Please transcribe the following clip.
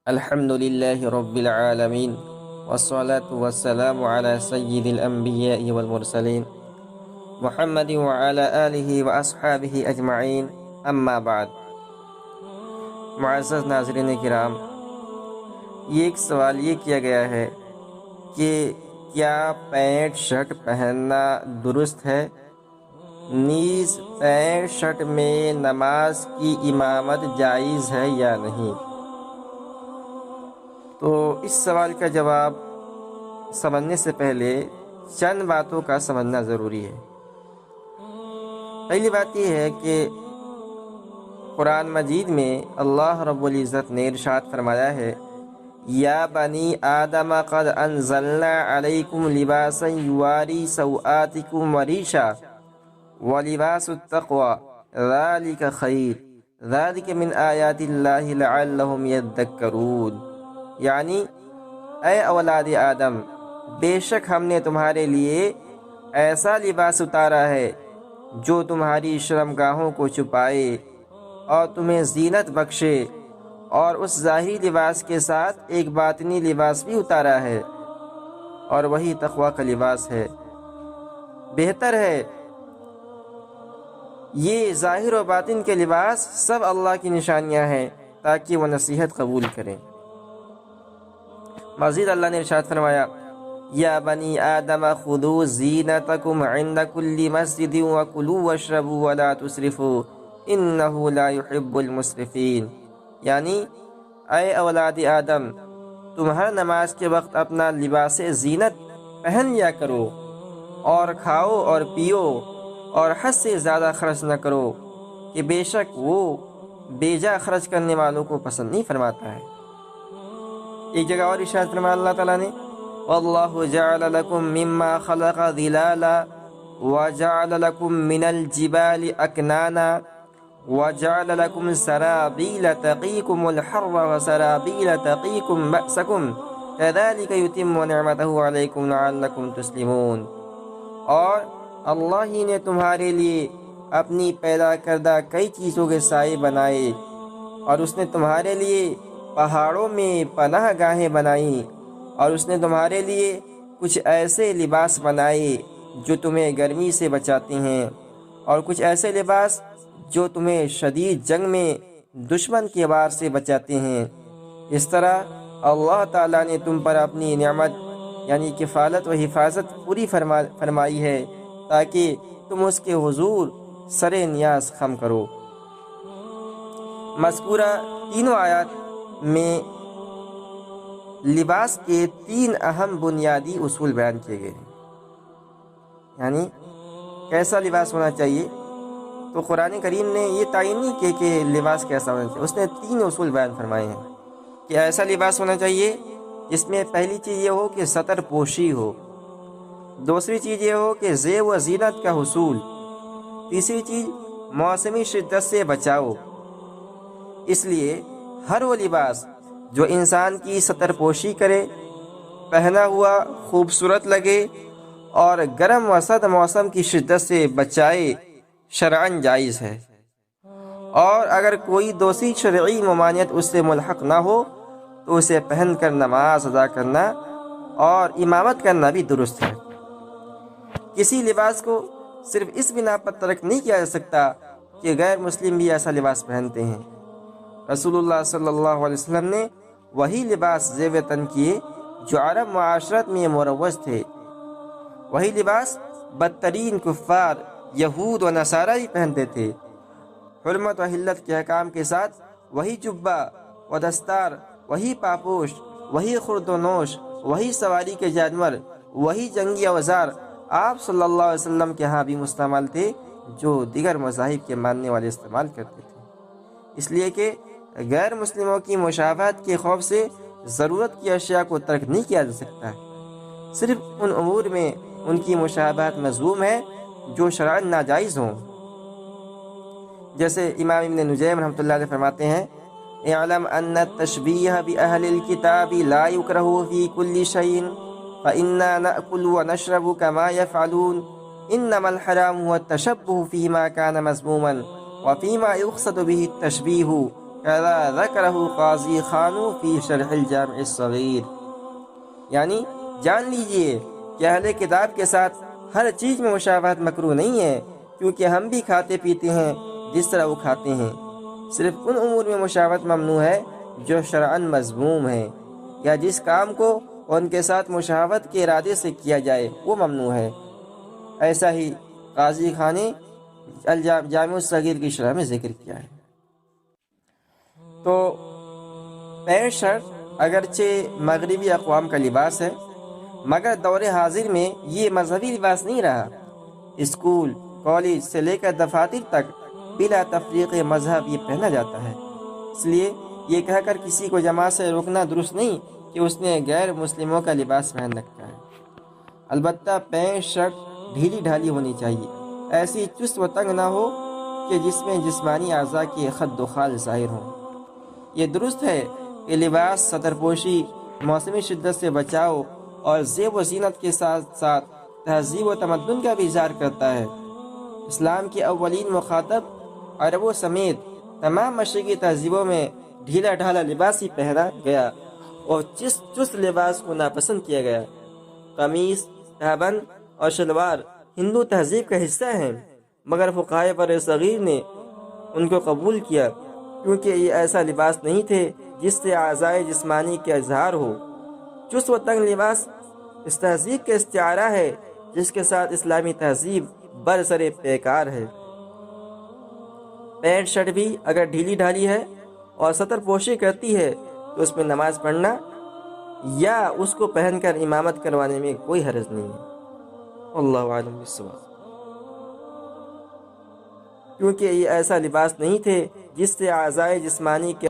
الحمد لله رب العالمين والصلاة والسلام على سيد الأنبياء والمرسلين محمد وعلى آله وأصحابه أجمعين اما بعد۔ معزز ناظرین کرام، یہ ایک سوال یہ کیا گیا ہے کہ کیا پینٹ شرٹ پہننا درست ہے؟ نیز پینٹ شرٹ میں نماز کی امامت جائز ہے یا نہیں؟ تو اس سوال کا جواب سمجھنے سے پہلے چند باتوں کا سمجھنا ضروری ہے۔ پہلی بات یہ ہے کہ قرآن مجید میں اللہ رب العزت نے ارشاد فرمایا ہے، یا بنی آدم قد انزلنا علیکم لباسا یواری سوآتکم وریشا ولباس التقوی ذالک خیر ذالک من آیات اللہ لعلہم یذکرون۔ یعنی اے اولاد آدم، بے شک ہم نے تمہارے لیے ایسا لباس اتارا ہے جو تمہاری شرمگاہوں کو چھپائے اور تمہیں زینت بخشے، اور اس ظاہری لباس کے ساتھ ایک باطنی لباس بھی اتارا ہے، اور وہی تقوی کا لباس ہے۔ بہتر ہے یہ ظاہر و باطن کے لباس سب اللہ کی نشانیاں ہیں تاکہ وہ نصیحت قبول کریں۔ مزید اللہ نے ارشاد فرمایا، یا بنی آدم خذوا زینتکم عند کل مسجد وکلوا واشربوا ولا تسرفوا انہ لا يحب المسرفین۔ یعنی اے اولاد آدم، تم ہر نماز کے وقت اپنا لباس زینت پہن لیا کرو، اور کھاؤ اور پیو، اور حد سے زیادہ خرچ نہ کرو، کہ بے شک وہ بیجا خرچ کرنے والوں کو پسند نہیں فرماتا ہے۔ ایک جگہ اور ارشاد فرمایا اللہ تعالیٰ نے، واللہ جعل لکم مما خلق ظلالا وجعل لکم من الجبال اکنانا وجعل لکم سرابیل تقیکم الحر وسرابیل تقیکم بأسکم کذالک یتم نعمتہ علیکم لعلکم تسلمون۔ اور اللہ ہی نے تمہارے لیے اپنی پیدا کردہ کئی چیزوں کے سائے بنائے، اور اس نے تمہارے لیے پہاڑوں میں پناہ گاہیں بنائیں، اور اس نے تمہارے لیے کچھ ایسے لباس بنائے جو تمہیں گرمی سے بچاتے ہیں، اور کچھ ایسے لباس جو تمہیں شدید جنگ میں دشمن کے وار سے بچاتے ہیں۔ اس طرح اللہ تعالیٰ نے تم پر اپنی نعمت یعنی کفالت و حفاظت پوری فرمائی ہے تاکہ تم اس کے حضور سر نیاز خم کرو۔ مذکورہ تینوں آیات میں لباس کے تین اہم بنیادی اصول بیان کیے گئے ہیں۔ یعنی کیسا لباس ہونا چاہیے، تو قرآن کریم نے یہ تعین نہیں کیا کہ لباس کیسا ہونا چاہیے، اس نے تین اصول بیان فرمائے ہیں کہ ایسا لباس ہونا چاہیے جس میں پہلی چیز یہ ہو کہ ستر پوشی ہو، دوسری چیز یہ ہو کہ زیب و زینت کا حصول، تیسری چیز موسمی شدت سے بچاؤ۔ اس لیے ہر وہ لباس جو انسان کی ستر پوشی کرے، پہنا ہوا خوبصورت لگے، اور گرم و سرد موسم کی شدت سے بچائے، شرعاً جائز ہے۔ اور اگر کوئی دوسری شرعی ممانعت اس سے ملحق نہ ہو تو اسے پہن کر نماز ادا کرنا اور امامت کرنا بھی درست ہے۔ کسی لباس کو صرف اس بنا پر ترک نہیں کیا جا سکتا کہ غیر مسلم بھی ایسا لباس پہنتے ہیں۔ رسول اللہ صلی اللہ علیہ وسلم نے وہی لباس زیب تن کیے جو عرب معاشرت میں مروج تھے، وہی لباس بدترین کفار یہود و نصارہ ہی پہنتے تھے۔ حرمت و حلت کے احکام کے ساتھ وہی جبہ و دستار، وہی پاپوش، وہی خورد و نوش، وہی سواری کے جانور، وہی جنگی اوزار آپ صلی اللہ علیہ وسلم کے ہاں بھی مستعمل تھے جو دیگر مذاہب کے ماننے والے استعمال کرتے تھے۔ اس لیے کہ غیر مسلموں کی مشابہت کے خوف سے ضرورت کی اشیاء کو ترک نہیں کیا جا سکتا ہے۔ صرف ان امور میں ان کی مشابہت مذموم ہے جو شرعاً ناجائز ہوں۔ جیسے امام ابن نجیم رحمۃ اللہ علیہ فرماتے ہیں، اعلم ان التشبیہ باہل الکتاب لا یکرہ فی کل شیء فإنا نأکل ونشرب كما يفعلون انما الحرام هو التشبہ فیما کان مذموما وفیما یقصد به التشبیہ کذا ذکرہ قاضی خانو فی شرح الجامع الصغیر، یعنی جان لیجئے کہ اہل کتاب کے ساتھ ہر چیز میں مشابہت مکروہ نہیں ہے، کیونکہ ہم بھی کھاتے پیتے ہیں جس طرح وہ کھاتے ہیں، صرف ان امور میں مشابہت ممنوع ہے جو شرعاً مذموم ہے، یا جس کام کو ان کے ساتھ مشابہت کے ارادے سے کیا جائے وہ ممنوع ہے۔ ایسا ہی قاضی خان نے الجامع الصغیر کی شرح میں ذکر کیا ہے۔ تو پینٹ شرٹ اگرچہ مغربی اقوام کا لباس ہے، مگر دور حاضر میں یہ مذہبی لباس نہیں رہا۔ اسکول، کالج سے لے کر دفاتر تک بلا تفریق مذہب یہ پہنا جاتا ہے، اس لیے یہ کہہ کر کسی کو جماعت سے روکنا درست نہیں کہ اس نے غیر مسلموں کا لباس پہن رکھا ہے۔ البتہ پینٹ شرٹ ڈھیلی ڈھالی ہونی چاہیے، ایسی چست و تنگ نہ ہو کہ جس میں جسمانی اعضاء کی خد و خال ظاہر ہوں۔ یہ درست ہے کہ لباس سطر پوشی موسمی شدت سے بچاؤ اور زیب و زینت کے ساتھ ساتھ تہذیب و تمدن کا بھی اظہار کرتا ہے۔ اسلام کے اولین مخاطب عربوں سمیت تمام مشرقی تہذیبوں میں ڈھیلا ڈھالا لباس ہی پہنا گیا اور چست لباس کو ناپسند کیا گیا۔ قمیص، تہبند اور شلوار ہندو تہذیب کا حصہ ہیں، مگر فقہائے بر صغیر نے ان کو قبول کیا کیونکہ یہ ایسا لباس نہیں تھے جس سے اعضائے جسمانی کا اظہار ہو۔ چست و تنگ لباس اس تہذیب کا استعارہ ہے جس کے ساتھ اسلامی تہذیب برسر پیکار ہے۔ پینٹ شرٹ بھی اگر ڈھیلی ڈھالی ہے اور سطر پوشی کرتی ہے تو اس میں نماز پڑھنا یا اس کو پہن کر امامت کروانے میں کوئی حرج نہیں ہے۔ اللہ عالم بالصواب، کیونکہ یہ ایسا لباس نہیں تھے جس سے اعضائے جسمانی کے